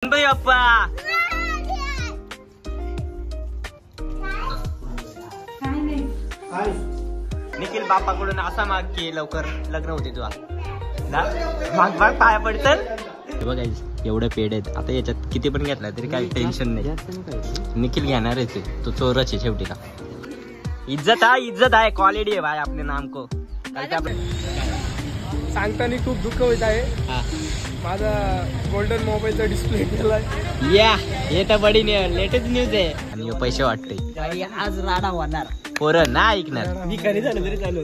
गणपती बाप्पा निखिल बाप्पाकडून असा माग की लवकर लग्न होते तुझा माग माग पाया पडतं बघा एवढे पेड आहेत आता याच्यात किती पण घेतला तरी काही टेन्शन नाही निखिल घेणारच आहे तो चोरच आहे शेवटी का इज्जत आहे क्वालिटी आहे भाई आपले नाम को सांगताना खूप दुःख होत आहे माझा गोल्डन मोबाईलचा डिस्प्ले केलाय या हे तर बडी लेटेस्ट न्यूज आहे आणि पैसे वाटते आज राडा होणार पोरं ना ऐकणार मी घरी झालं तरी चालू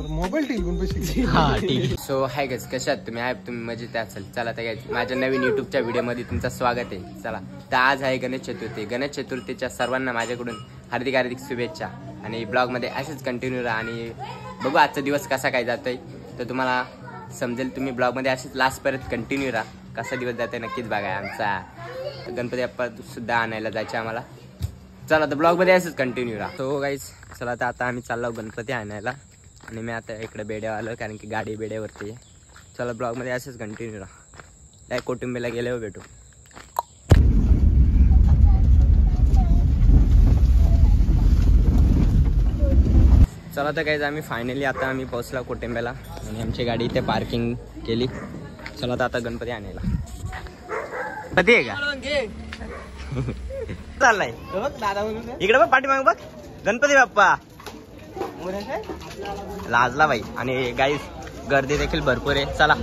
मोबाईल ठीक सो हाय गाइस कशा आहात तुम्ही तुम्ही मजेत असाल चला तर गाइस माझ्या नवीन युट्यूबच्या व्हिडिओ मध्ये तुमचं स्वागत आहे चला तर आज आहे गणेश चतुर्थीच्या सर्वांना माझ्याकडून हार्दिक शुभेच्छा आणि ब्लॉग मध्ये असेच कंटिन्यू राहा आणि बघू आजचा दिवस कसा काय जातोय तर तुम्हाला समजेल तुम्ही ब्लॉग मध्ये असेच लास्ट पर्यंत कंटिन्यू राहा कसा दिवस जातोय नक्कीच बघा आमचा गणपती बाप्पा सुद्धा आणायला जायचे आम्हाला चला तर ब्लॉग मध्ये असंच कंटिन्यू राहा तो गाईस चला तर आता आम्ही चाललो गणपती आणायला आणि मी आता इकडे बेड्या आलो कारण की गाडी बेड्यावरती चला ब्लॉग मध्ये असंच कंटिन्यू राहा काय कुटुंबीला गेल्यावर भेटू चला तर गाईस आम्ही फायनली आता आम्ही पोहोचला कोटिंब्याला आणि आमची गाडी इथे पार्किंग केली चला तर आता गणपती आणायला कधी आहे का चाललाय इकडे बघ पाठीमाग बघ गणपती बाप्पा लाजला बाई आणि गाईस गर्दी देखील भरपूर आहे चला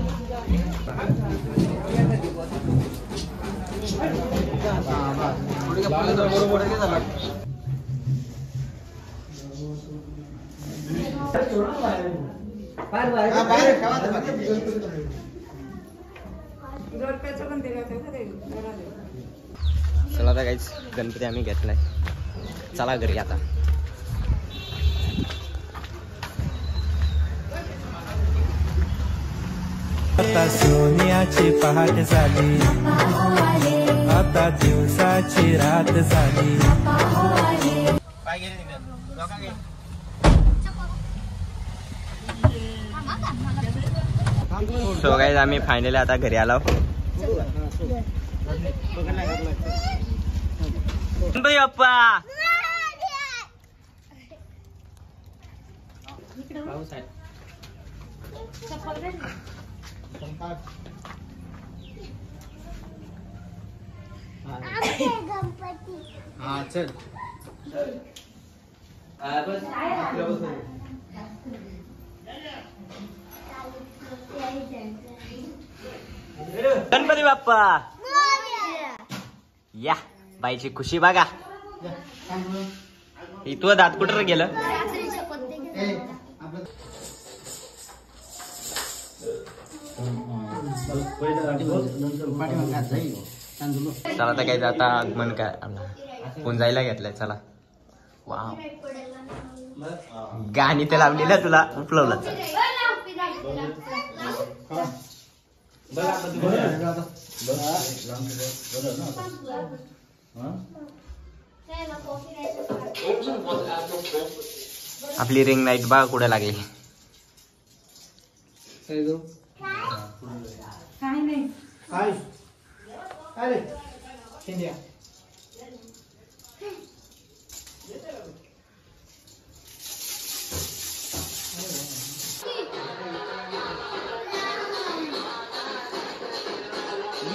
चला आता गाईस गणपती आम्ही घेतलाय चला घरी आता आता सोन्याची पहाट झाली आता दिवसाची रात झाली सो गाईस आम्ही फायनली आता घरी आलो गणपती बाप्पा हा चल गणपती बाप्पा या बाईची खुशी बघा तू दात कुठं गेलं चला तर काय आता आगमन काय पुंजायला घेतलंय चला वाव गाणी ते लावलेलं तुला उपलवलं आपली रिंग नाईट बघा कुठे लागली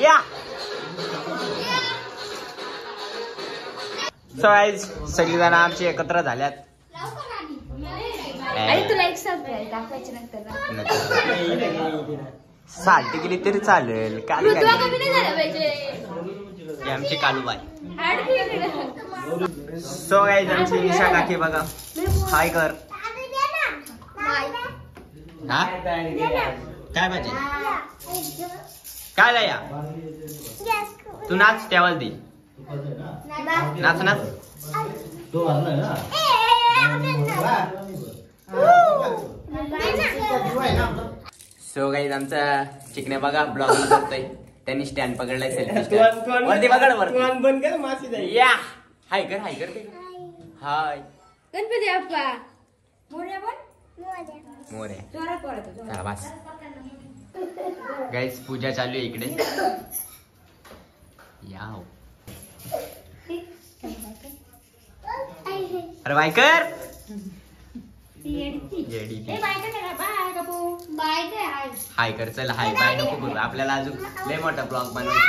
या सगळीजण आमची एकत्र झाल्यात तुला एक सरप्राईज दाखवायचे नंतर साल्टी गेली तरी चालेल काली आमची कालूबाई सो गाईज आमची निशा काकी बघा हाय कर हा काय पाहिजे काय या तू नाच त्यावर दे नाच नाच सो गाईज आमचा चिकण्या बघा ब्लॉग करतोय त्यांनी स्टँड पकडलाय सेल्फी वरती पकड या हाय कर हाय गणपती बाप्पा मोरे बस गाईज पूजा चालू आहे इकडे आहो. अरे बायकर हाय कर चल. हाय बाय नको करू आपल्याला अजून लय मोठा ब्लॉग बनवायचा.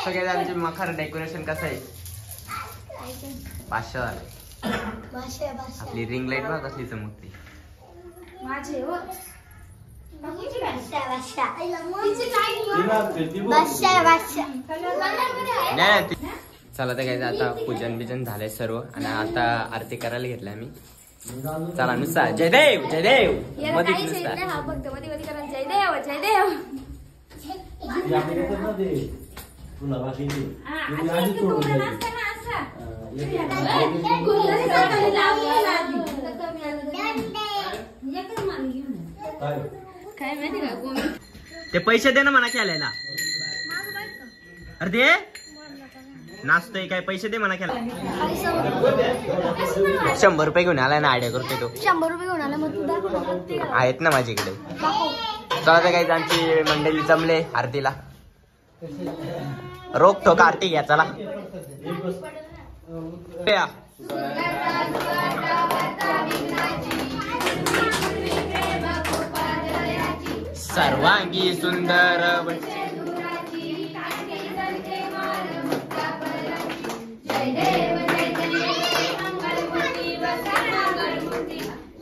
सगळे आमचे मखर डेकोरेशन कसं आहे 500 झालं. आपली रिंग लाईट बघ कसली चमकते. चला तर काय आता पूजन बिजन झालंय सर्व आणि आता आरती करायला घेतलं आम्ही. चला नुसता जय देव जय देव मध्ये नुसता ते पैसे दे ना म्हणा खेळायला. अरे दे नाचतोय काय पैसे दे म्हणा खेळायला. 100 रुपये घेऊन आलाय ना आयडिया करतोय तो. 100 रुपये घेऊन आला मग आहेत ना माझ्याकडे. चला तर काही आमची मंडळी जमले आरतीला. रोख ठोक आरती घ्या चला. सर्वांगी सुंदर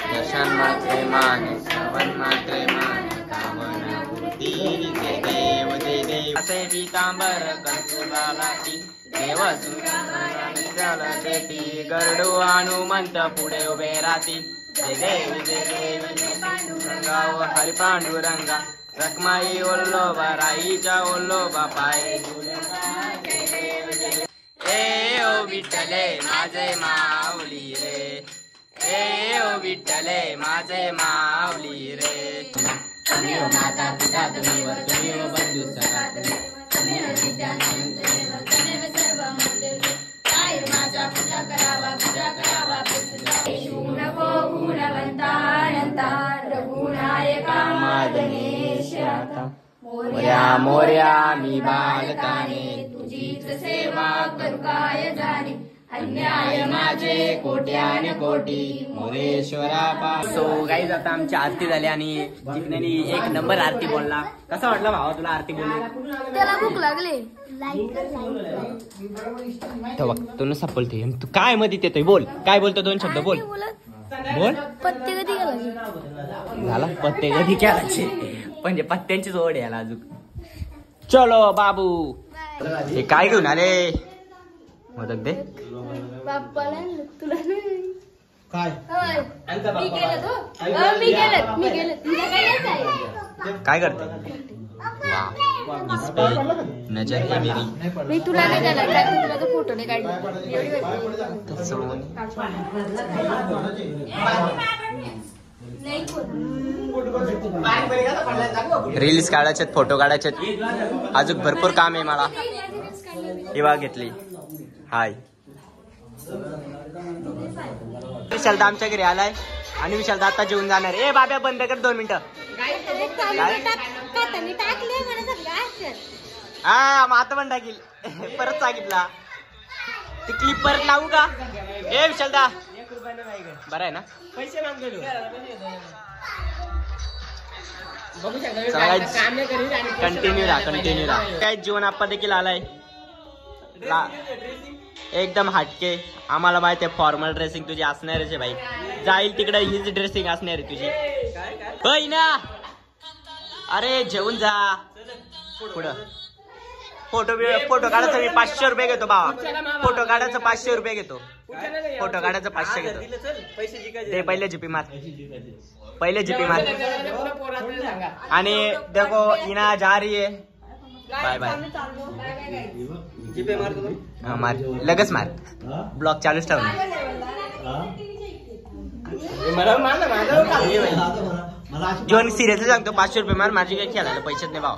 दर्शन मात्रे मान श्रवण मात्रे मान कामना पूर्ती. जय देव जय देव असे पीतांबर कंसुलाची देव सुंदर शेटी गरडू हनुमंत पुढे उभे राहती. जय देव जय देव रंगाव हरी पांडुरंगा रखमाई ओल्लोबा राईच्या ओल्लोबा पाय. ए ओ विठ्ठले माझे माऊली रे. ए ओ विठ्ठले माझे माऊली रे. तुम्ही हो माता पिता तुम्ही वर तुम्ही हो बंधू सखा तुम्ही हो विद्यानंद तमेव सर्व मंदिर. काय माझा पूजा करावा नको गुणवंतानंता रघुनायका मादनेश. मोर्या मोर्या मी बालकाने तुझीच सेवा करू काय जाणे. अन्याय माझे कोट्याने कोटी मोरेश्वरा. सो गाईज आता आमची आरती झाली आणि जिंकण्याने 1 नंबर आरती बोलला. कसा वाटला भावा तुला आरती बोलून? त्याला भूक लागली. तू नुसता बोलते तू काय मध्ये येतोय. बोल काय बोलतो 2 शब्द बोल. बोल पत्ते कधी गेला झाला पत्ते कधी केलाचे म्हणजे पत्त्यांचीच ओढ याला अजून. चलो बाबू हे काय घेऊन आले मोदक दे. बाप्पाला तुला नाही काय मी गेलं काय करते. नजर है मेरी. मी तुला नाही द्यायला काय तुला तो फोटो नाही काढला. रील्स काढायचे फोटो काढायचे अजून भरपूर काम आहे मला. हिवा घेतली. हाय विशाल आमच्या घरी आलाय आणि विशाल आता जेवून जाणार. ए बाब्या बंद कर 2 मिनिटं. हा मग आता पण टाकील. परत सांगितला ती क्लिप परत लावू का. ए विशाल दा बरं आहे ना पैसे कंटिन्यू राहा. काय जीवन आप्पा देखील आलाय एकदम हटके. आम्हाला माहिती आहे फॉर्मल ड्रेसिंग तुझी असणारच आहे भाई. जाईल तिकडे हीच ड्रेसिंग असणार आहे तुझी. होय ना. अरे जेवून जा पुढं. फोटो काढायचं मी 500 रुपये घेतो बाबा. फोटो काढायचं 500 रुपये घेतो. फोटो काढायचं 500 घेतो. ते पहिले जीपी मार. आणि देखो इना जा रही है. Bye bye. मार लगेच मार. ब्लॉग चालूच ठेवून. जेवण सिरियसली सांगतो 500 रुपये मार. माझी काही खेळायला पैसेच नाही भाव.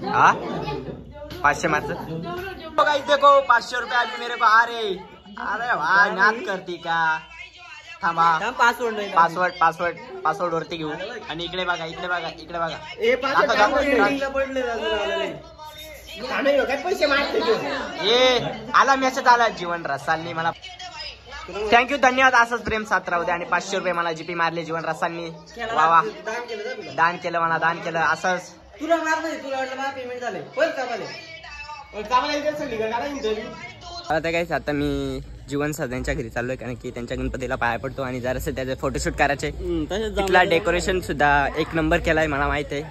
हा 500 मारच. देखो 500 रुपये अभी मेरे को आ रे. अरे वाह नाद करती का. थांबा पासवर्ड वरती घेऊ. आणि इकडे बघा. पैसे मारते ये आला मेसेज आला जीवन रसालनी मला थँक्यू धन्यवाद. असंच प्रेम सात राहू दे. आणि 500 रुपये मला जीपी मारले जीवन रसालनी. वा वा दान केलं मला दान केलं असंच. तुला तुला वाटलं पेमेंट झालंय आता काय आता मी जीवन साधनच्या घरी चाललोय कारण की त्यांच्या गणपतीला पाया पडतो आणि जरासं त्याचे फोटोशूट करायचे. तिथला डेकोरेशन सुद्धा एक नंबर केलाय मला माहित आहे.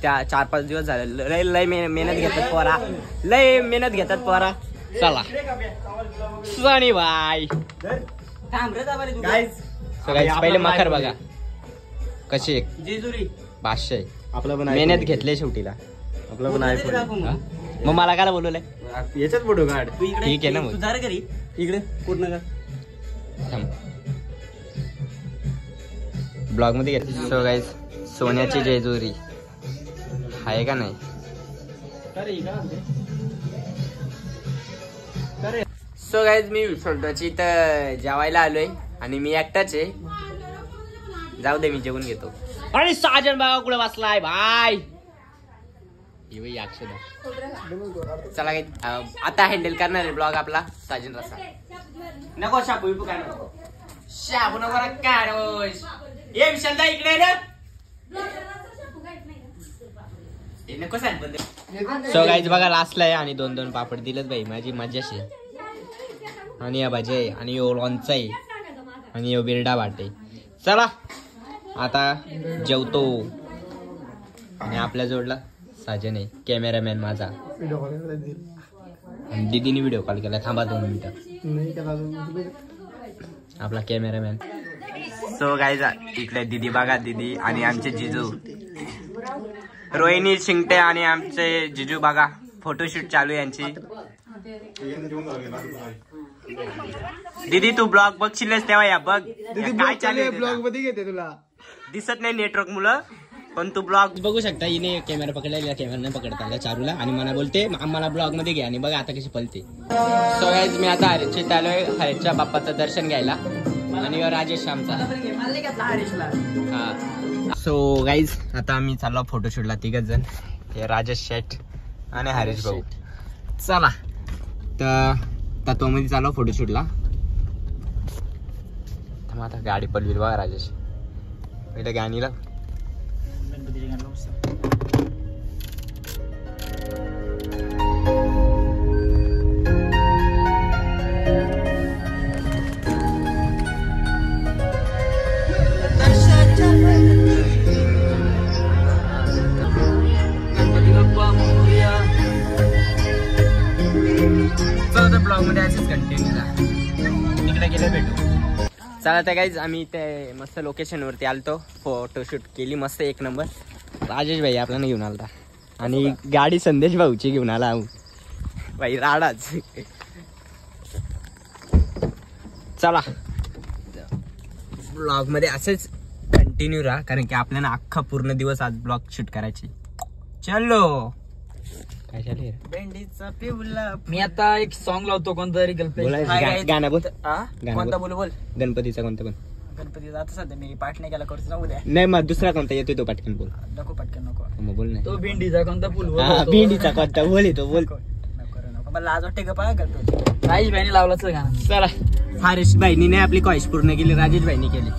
त्या 4-5 दिवस झाले लय मेहनत घेतात पोरा. लय मेहनत घेतात पोरा. चला सनी बाय पहिले मखर बघा कशी जेजुरी भाष्य आपला पण मेहनत घेतले शेवटीला. आपला पण आहे मग मला काय बोलवलंय याच्यात फोटो काढ. ठीक आहे ना मग तुझा घरी इकडे पूर्ण ब्लॉग मध्ये घेत. सो गाईज सोन्याची जेजुरी आहे का नाही. सो गाईज मी स्वतःची इथं जेवायला आलोय आणि मी एकटाच आहे. जाऊ दे मी जेवून घेतो. आणि साजन बघा कुठे बसलाय भाई. चला काही आता हँडल करणार आहे ब्लॉग आपला साजन रसा. नको शाबू बिबू काय नको शाबू नको काय ये विशालदा इकडे ना नको सांग. सो गाईज बघा लास्टला आहे आणि 2-2 पापड दिलेत भाई. माझी मजाशी आणि या भाजी आहे आणि यो लोणचं आहे आणि यो बिरडा वाटे. चला आता जेवतो. आणि आपल्या जोडला साजन आहे कॅमेरामॅन माझा. दीदीने व्हिडिओ कॉल केला. थांबा 2 मिनिटं. आपला कॅमेरामॅन. सो गाईज इकडे दीदी बघा दीदी आणि आमचे जिजू रोहिणी शिंगटे आणि आमचे जिजू बघा फोटोशूट चालू आहे यांची. दीदी तू ब्लॉग बघशीलच तेव्हा या बघ काय चालू ब्लॉग मध्ये घेते. तुला दिसत नाही नेटवर्क मुलं पण तू ब्लॉग बघू शकता. हिने कॅमेरा पकडला कॅमेरा नाही पकडता आला चारूला आणि मला बोलते आम्हाला ब्लॉग मध्ये घ्या. आणि बघा आता कशी पलते. सो गाईज मी आता हरेशच्या आलोय हरेशच्या बाप्पाचं दर्शन घ्यायला आणि राजेश आमचा. हा सो गाईज आता आम्ही चाललो फोटोशूटला 3 जण. हे राजेश शेठ आणि हरेश भाऊ. चला तर तत्वामध्ये चाललो फोटोशूटला. आता गाडी पडली बघा राजेश पहिले गाणीला. ब्लॉग मध्ये असेच कंटिन्यू तिकडे गेले भेटू. चला तर गाईज आम्ही ते मस्त लोकेशन वरती आलतो. फोटोशूट केली मस्त 1 नंबर. राजेश भाई आपल्याला घेऊन आलता आणि गाडी संदेश भाऊची घेऊन आला भाई राडाच. चला ब्लॉग मध्ये असेच कंटिन्यू राहा कारण की आपल्याला अख्खा पूर्ण दिवस आज ब्लॉग शूट करायची. चलो काय चालू भेंडीचा पिवला. मी आता एक सॉन्ग लावतो कोणतरी गाणं बोल. कोणता बोल बोल गणपतीचा कोणता पण गणपतीचा आता सध्या मी पाठ नाही केला करतो जाऊ द्या. नाही मग दुसरा कोणता येतोय तो पटकन बोल. नको पटकन नको मग बोल नाही. तो भेंडीचा कोणता बोल. भेंडीचा कोणता बोल येतो बोल. नको मला लाज वाटते का पाहा करतो. राजेश भाईने लावलाच गाणं. चला हरेश भाईनी नाही आपली ख्वाहिश पूर्ण केली राजेश भाईनी केली.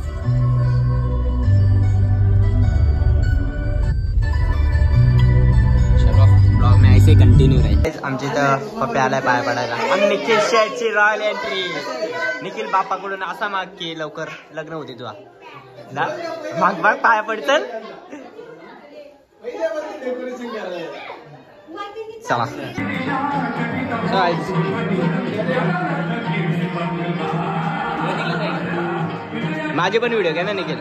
ब्लॉग में ऐसे कंटिन्यू रहे. आमच्या इथं पप्पा आलाय पाया पडायला. आणि निखिल शेटची रॉयल एंट्री. निखिल बापाकडून असा माग की लवकर लग्न होते तुझा माग माग पाया पडतं. चला माझे पण व्हिडिओ घ्या ना निखिल.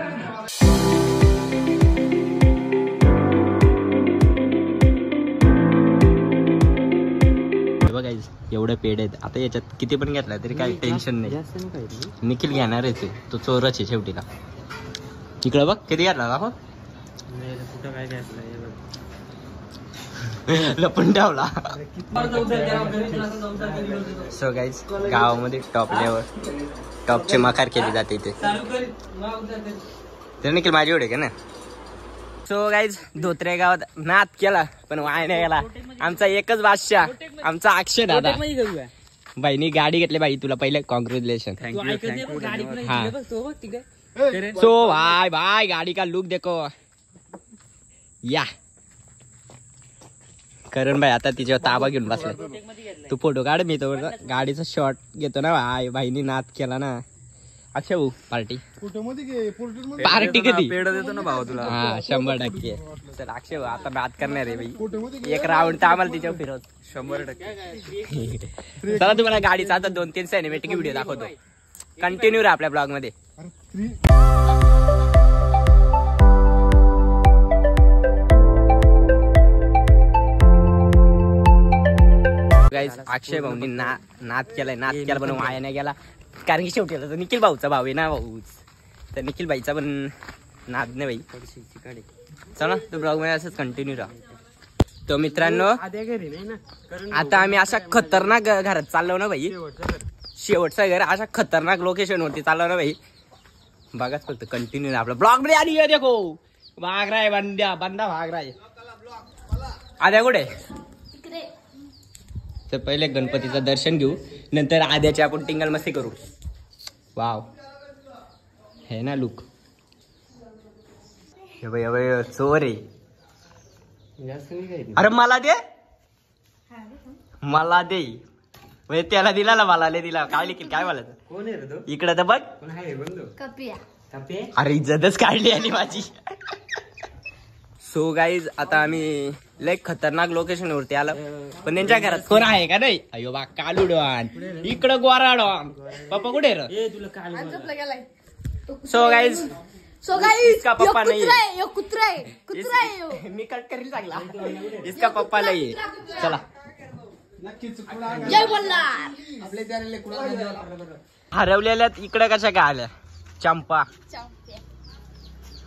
एवढे पेड आहेत आता याच्यात किती पण घेतला तरी काही टेन्शन नाही. निखिल घेणार आहे तो चोरच आहे शेवटीला. इकडे बघ किती घेतला दाखव. लपून ठेवला. सो गाईज गावामध्ये टॉप लेवल टॉपची मकार केली जाते इथे. तर निखिल माझी एवढे का ना. सो गाईज धोत्रे गावात नाद केला पण वाया नाही गेला. आमचा एकच बादशाह आमचा अक्षय दादा. बाईनी गाडी घेतली बाई, तुला पहिले कॉंग्रॅच्युलेशन. हा सो भाई भाई गाडी का लुक देखो या. करण भाई आता तिच्यावर ताबा घेऊन बसलाय. तू फोटो काढ, मी तो गाडीचा शॉट घेतो ना. भाई भाईनी नाद केला ना. अक्षय भाऊ पार्टी पार्टी कधी देतो ना भाऊ तुला. हा 100%. चल अक्षय भाऊ आता बात करणार आहे भाई. एक राऊंड तर आम्हाला तिच्यावर फिरवत 100%. चला तुम्हाला गाडीचा आता 2-3 सिनेमॅटिक व्हिडिओ दाखवतो. कंटिन्यू राहा आपल्या ब्लॉग मध्ये. गाईस अक्षय भाऊनी नाद केला पण वाया नाही गेला. कारण की शेवटी तर निखिल भाऊचा भाऊ आहे ना भाऊच, तर निखिल भाईचा पण नाद नाही भाई. चला तो ब्लॉग मध्ये असंच कंटिन्यू राहा. तो मित्रांनो आता आम्ही अशा खतरनाक घरात चाललो ना भाई. शेवटचं घर अशा खतरनाक लोकेशन वरती चाललो ना भाई. बघाच फक्त कंटिन्यू आपला ब्लॉग मध्ये. आली देखो भाग राय बंदा भाग राय. आद्या कुठे? तर पहिले गणपतीचं दर्शन घेऊ, नंतर आद्याची आपण टिंगल मस्ती करू. वाव हे ना लुक. हे चोर आहे. अरे मला दे म्हणजे त्याला दिला ना, मला दिला. काय लिखील काय मला इकडं तर बघ. अरे इज्जतच काढली आणि माझी. सो गाईज आता आम्ही लय खतरनाक लोकेशन वरती आलो, पण त्यांच्या घरात कोण आहे का नाही? अयो बा कालू डॉन, इकडं गोरा डॉन. पप्पा कुठे रे? सो गाईज इसका पप्पा नाही है. कुत्रा है. मी कट करील चांगला. इसका पप्पा नाही. चला जय मल्हार. हरवलेल्यात इकडे कशा काय आल्या? चंपा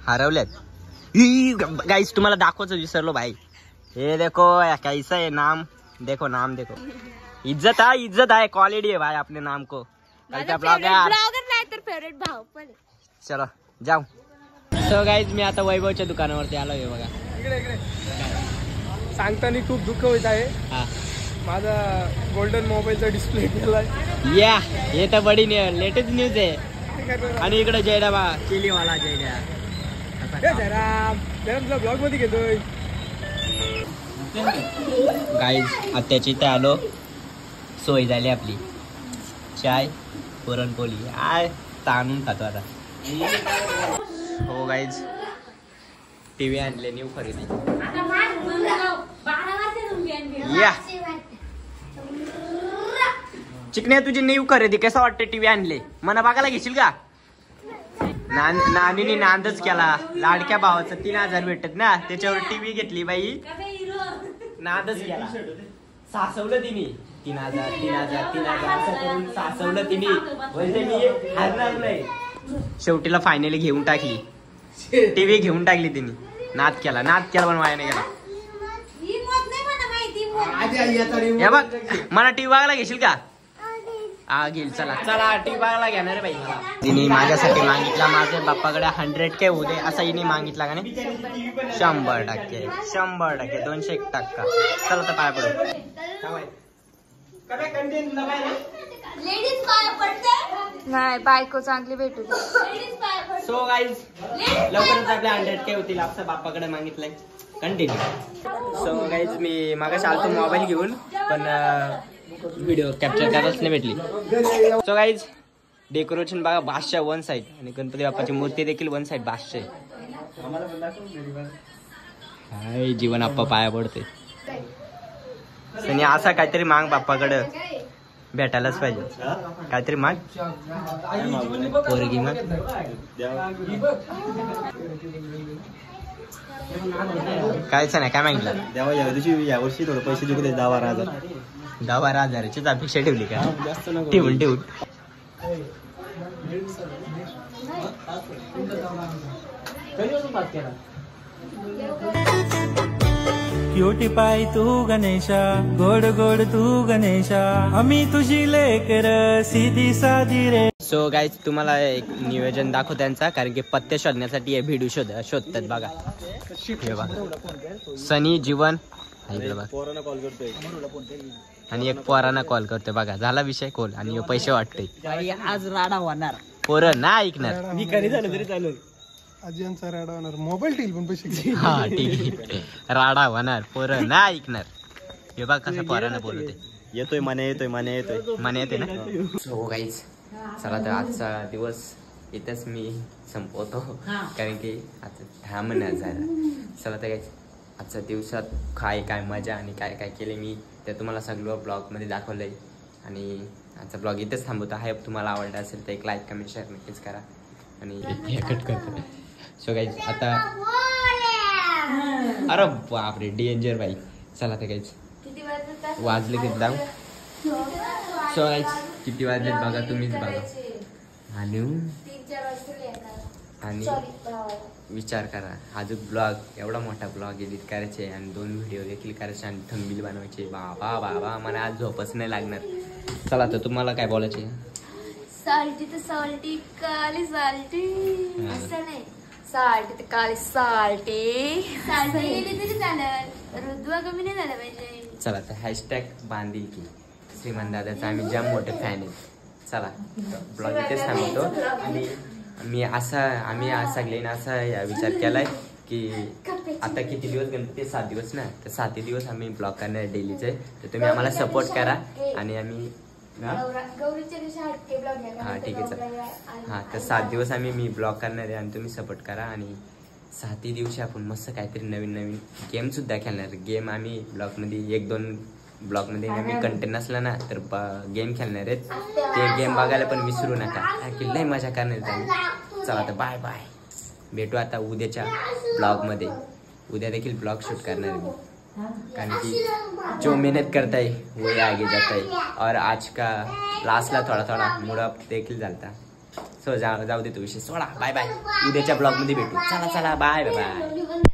हरवल्यात. गाइस तुम्हाला दाखवायचं विसरलो भाई. ये देखो कैसा है नाम, देखो नाम देखो. इज्जत है क्वालिटी है भाई अपने नाम को. फेवरेट भाव पण. चलो जाऊ. सो गाईज मी आता वैभवच्या दुकानावरती आलोय बघा. सांगताना खूप दुःख होत आहे. हा माझा गोल्डन मोबाईलचा डिस्प्ले गेलाय. या हे तर बडी लेटेस्ट न्यूज आहे. आणि इकडे जयडा चिलीवाला जयडा तुला ब्लॉग मध्ये घेतोय. गाईज आत्याची इथे आलो. सोय झाली आपली. चाय पुरणपोळी आय ताणून खातो आता. हो गाईज टीव्ही आणले न्यू खरेदी. या चिकण्या तुझी न्यू खरेदी कसा वाटते? टीव्ही आणले मना बघायला घेशील का? नानीने नांदच केला. लाडक्या भावाचं 3000 भेटत ना, त्याच्यावर टीव्ही घेतली बाई. नांदच केला. सासवलं तिने 3000 असं करून सासवलं तिने. म्हणजे मी हरणार नाही. शेवटीला फायनली घेऊन टाकली टीव्ही. घेऊन टाकली तिने. नाद केला पण वाया नाही गेला. हे बघ मला टीव्ही बघायला घेशील का? हा घेईल. चला टीव्ही बघायला घेणार भाई. तिने माझ्यासाठी मागितला. माझ्या बाप्पाकडे 100K होऊ दे असा हिने मागितला का नाही? 100%, 201%. चला तर पाय पडू. नाही बायको चांगली भेटू. सो गाईज लवकरच आपल्या 100K होतील आपल्या बाप्पाकडे मागितलंय. कंटिन्यू. सो गाईज मी मागाशी आलतो मोबाईल घेऊन, पण व्हिडिओ कॅप्चर करायलाच नाही भेटली. सो गाईज डेकोरेशन बघा. बादशाह वन साइड आणि गणपती बाप्पाची मूर्ती देखील वन साइड बादशाह. हाय जीवन आप्पा पाया पडते. आणि असा काहीतरी माग बाप्पाकडे भेटायलाच पाहिजे. काहीतरी माग पोरगी माग. कायच नाही. काय मागितलं? देवा यावर्षी थोडं पैसे देऊ दे. 10,000-12,000ची अपेक्षा ठेवली का? ठेवून क्यूटी पाय तू गणेशा, गोड गोड तू गणेशा, आम्ही तुझी लेकर सीधी साधी रे. सो गाईज तुम्हाला एक नियोजन दाखव त्यांचा, कारण की पत्ते शोधण्यासाठी हे व्हिडिओ शोधतात बघा. हे बघा सनी जीवन इकडे बघा, पोरांना कॉल करतोय आणि एक पोरांना कॉल करतोय बघा. झाला विषय कॉल आणि पैसे वाटते. आज राडा होणार, पोरं ना ऐकणार. मी कधी झालं तरी चालू. आजींचा राडा होणार, मोबाईल ठेईल पण पैसे. हा ठीक आहे, राडा होणार, पोरं ना ऐकणार. हे बघा कसं पोरांना बोलते. येतोय मने येतोय मने येते ना. सो गाईज चला तर आजचा दिवस इथंच मी संपवतो, कारण की आता 10 महिन्यात झाला. चला तर गाईज आजच्या दिवसात काय मजा आणि काय केले मी ते तुम्हाला सगळं ब्लॉगमध्ये दाखवलंय. आणि आजचा ब्लॉग इथेच थांबवतो आहे. तुम्हाला आवडला असेल तर एक लाईक कमेंट शेअर नक्कीच करा आणि कट करतो. सो गाईज आता अरे बापरे डेंजर बाई. चला तर गाईज वाजले किती दाव. सो गाईज किती वाजलेत बघा, तुम्हीच बघा. आणि विचार करा, हा जो ब्लॉग एवढा मोठा ब्लॉग एडिट करायचे आणि 2 व्हिडिओ देखील करायचे आणि थंबनेल बनवायचे. बाबा मला आज झोपच नाही लागणार. चला तर तुम्हाला काय बोलायचे. साल्टी तर साल्टी काली साल्टी असं नाही, साल्टी तर काली साल्टी साल्टी गेली तरी चालेल, रुद्वा कमी नाही झाला पाहिजे. चला तर हॅशटॅग बांधील की श्रीमंत दादाचा आम्ही जाम मोठे फॅन आहे. चला ब्लॉग इथेच थांबवतो. आणि आम्ही सगळ्यांनी असा विचार केलाय की आता किती दिवस गणपती, 7 दिवस ना, तर 7 दिवस आम्ही ब्लॉग करणार डेलीचे. तर तुम्ही आम्हाला सपोर्ट करा आणि आम्ही हा ठीक आहे चल. हा तर 7 दिवस मी ब्लॉग करणार आहे आणि तुम्ही सपोर्ट करा. आणि 7 दिवशी आपण मस्त काहीतरी नवीन गेम सुद्धा खेळणार. गेम आम्ही ब्लॉगमध्ये 1-2 ब्लॉगमध्ये नवीन कंटेंट नसला ना तर गेम खेळणार आहेत. ते गेम बघायला पण विसरू नका, की लय मजा करणार आहे. चला तर बाय बाय, भेटू आता उद्याच्या ब्लॉगमध्ये. उद्या देखील ब्लॉग शूट करणार आहे मी, कारण की जो मेहनत करता है वही आगे जाता है. और आज का लास्टला थोडा मूडअप देखील झालता. सो जाऊ दे तो विषय सोडा. बाय बाय, उद्याच्या ब्लॉगमध्ये भेटू. चला बाय बाय.